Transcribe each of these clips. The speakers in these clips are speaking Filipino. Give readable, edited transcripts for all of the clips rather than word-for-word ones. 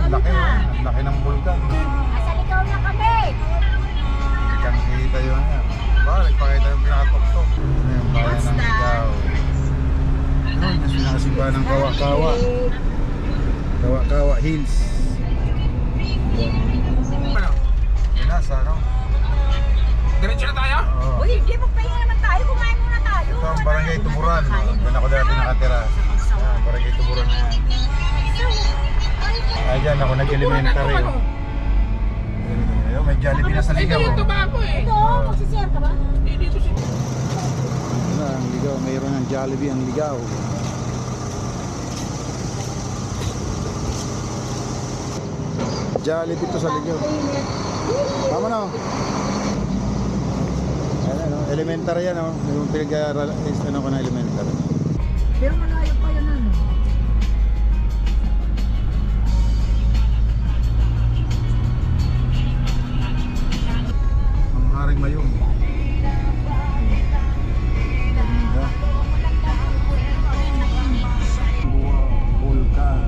laki, ang laki ng bulkan. Nasa ligaw na kami. Kitang kita yun yan. Nagpakita yung pinakatok-tok. Ano yung bayan ng Ligaw. Ayun, yung sinasimba ng Kawa-Kawa. Kawa-Kawa Hills. Ano? Yun na, sa ano? Diretso na tayo? Oo. Uy, hindi magpahinga naman tayo. Kumain muna tayo. Ito ang Barangay Tuburan. Doon ako dati nakatira. Yan, Barangay Tuburan na yan. Ay, dyan ako nag-elementary. Ano? Ayun, may Jollibee na sa Ay, Ligaw. dito ba ako eh? Ito, magsishare ka ba? Eh, dito si... Ano ang Ligaw? Mayroon ng Jollibee ang Ligaw. Jollibee to sa Ligaw. Tama na. Ayan, ano, elementary yan, oh. Yung pinag-aaral, ano ko na elementary. Pero malayo pa yan ano. Ang Haring Mayong. Ganda. Vulcan.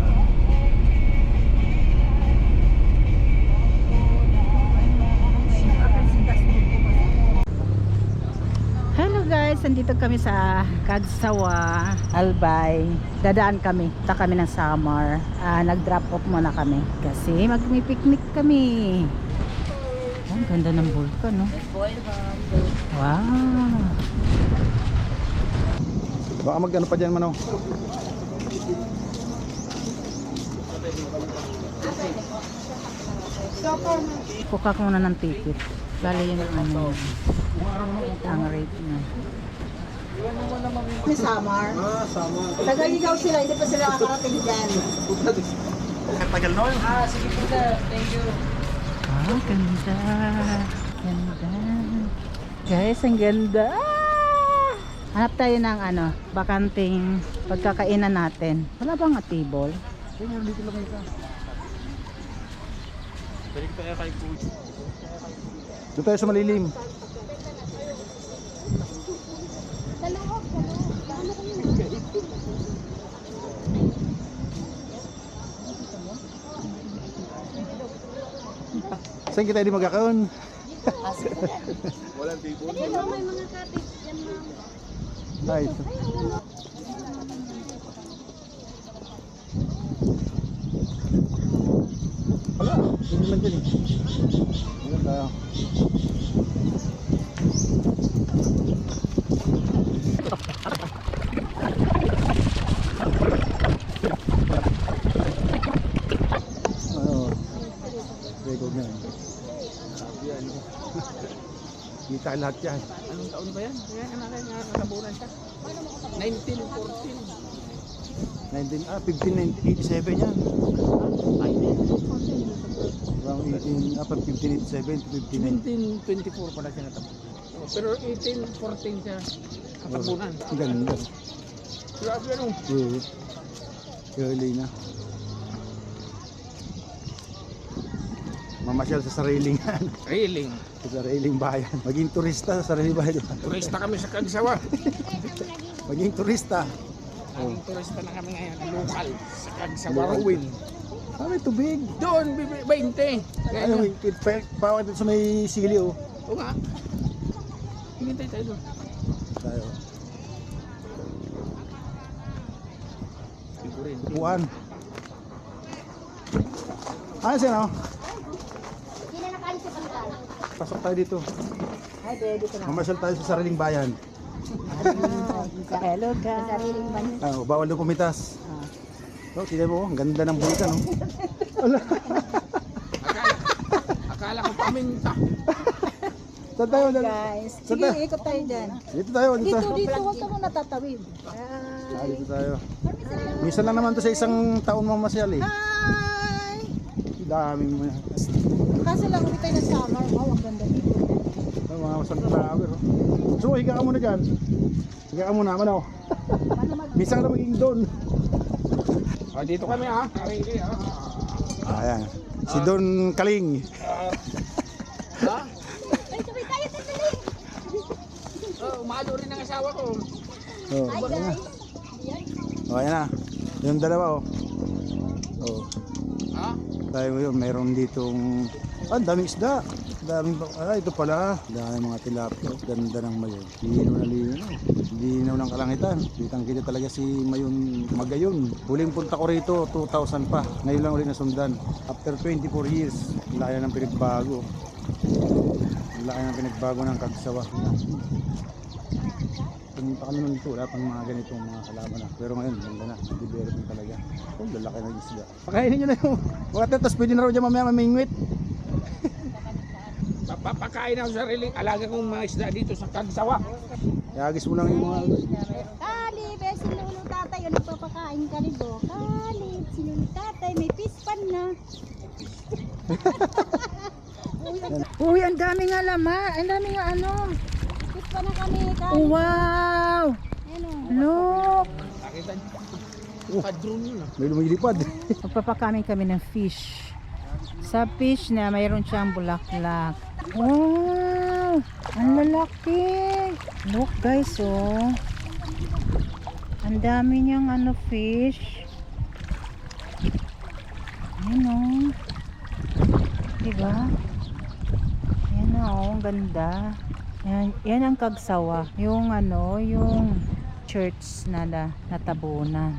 Hello guys, nandito kami sa Kagsawa, Albay. Dadaan kami, punta kami ng Samar. Nag-drop off muna kami kasi mag-picnic kami. Oh, ang ganda ng bulkan, no? Wow! Baka mag-ano pa dyan, Mano? Kuka ko muna ng ticket. Bali yun ang ano, ang rate na. May Samar. Sama. Taga-ligaw sila, hindi pa sila nakakarating dyan. Tagal na yun. Sige po sir, thank you. Ah, ganda. Ganda. Guys, ang ganda. Hanap tayo ng ano, bakanting pagkakainan natin. Wala bang table? Dito lang ito. Balik tayo kay Coach. Doon tayo sa malilim. Saan kita di magkakaon? Walang table. Ito, may mga cottage dyan, ma'am. Ay, ito. Wala, hindi man dyan eh. Ayan tayo. Ano, record na yan. Sabi yan. Kita lahat yan. Anong taon ba yan? Kaya natin nakasabunan siya. 1914. 1587 yan. Ay, Around 1587 to 1590. 1924 pala siya natapos. Pero 1814 siya katabunan. Ang ganda. Grabe ano? Early na. Mamasyal sa sariling Railing. sa sariling bayan. Maging turista sa sariling bayan. Turista kami sa Kagsawa. Maging turista. Naging turista na kami ngayon. Local. Sa Kagsawa Ruin. Ah, may tubig. Doon, 20. Ano, Ngayon. pawag dito sa may sili oh. Oo nga. Hintay tayo doon. Tayo. Rin. Upuan. Ah, siya no? Hindi na nakalis sa pangkal. Pasok tayo dito. Ay, pwede ko na. Mamasyal tayo sa sariling bayan. Hello guys. Sariling banyo. Ah, bawal na pumitas. Oh, tignan mo, ang ganda ng bulkan oh. Akala ko paminta. Saan tayo? Guys, Saan sige, tayo? ikot tayo dyan. Dito tayo, dito. Dito, huwag ka muna tatawid. Dito tayo. Minsan lang naman to sa isang taon mamasyal eh. Hi! Dami mo yan. Kaso lang, ulit tayo ng summer. Wow, ang ganda dito. Ay, mga sunflower oh. So, higa ka muna dyan. Higa ka muna, ano? Minsan ka na maging doon. Oh, dito kami ha. Ready ha. Ayan. Si Don Kaling. Ha? Ay, sabay tayo, sandali. Oh, umalo rin ang asawa ko. Oh, Hi, ayan na. guys. Yan. Oh, ayan na. Yung dalawa oh. Oh. Ha? tayo ngayon, mayroon ditong ang daming isda. Ito pala, daming mga tilapia. Ganda ng Mayon. Lino na lino. Linaw ng kalangitan. Kitang-kita talaga si Mayon Magayon. Huling punta ko rito 2000 pa. Ngayon lang ulit nasundan. After 24 years, laya ng pinagbago. Laya ng pinagbago ng Kagsawa. Pumunta kami nun dito, wala pang mga ganitong mga kalaban na. Pero ngayon, ganda na, development talaga. Oh, lalaki na yung isda. Pakainin nyo na yung mga tetas, pwede na raw dyan mamaya mamingwit. Papakain ako sa sarili. Alaga kong mga isda dito sa Kagsawa. Iagis mo lang yung mga... Kalib, sinulong tatay, ano papakain ka rin do? Kalib, sinulong tatay, may pispan na. Uy, ang dami nga laman. Ang dami nga ano. Pispan na kami, kalib. Oh, wow! Ano? Look! Nakita niyo? Pa-drone yun ah. May lumilipad. Magpapakain kami ng fish. Sa fish na mayroon siyang bulaklak. Wow! Ang lalaki! Look guys, oh. Ang dami niyang ano fish. Ayan oh. Diba? Ayan oh, ang ganda. Yan ang Kagsawa. Yung ano, yung church na natabunan.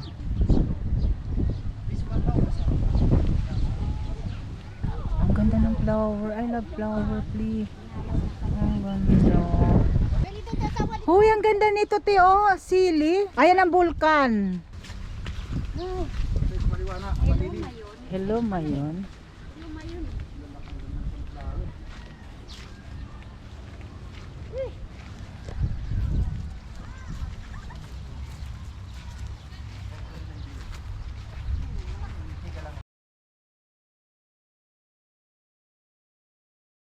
Ang ganda ng flower. I love flower, please. Ang ganda. Huy, ang ganda nito, Teo. Sili. Ayan ang vulkan. Hello, Mayon.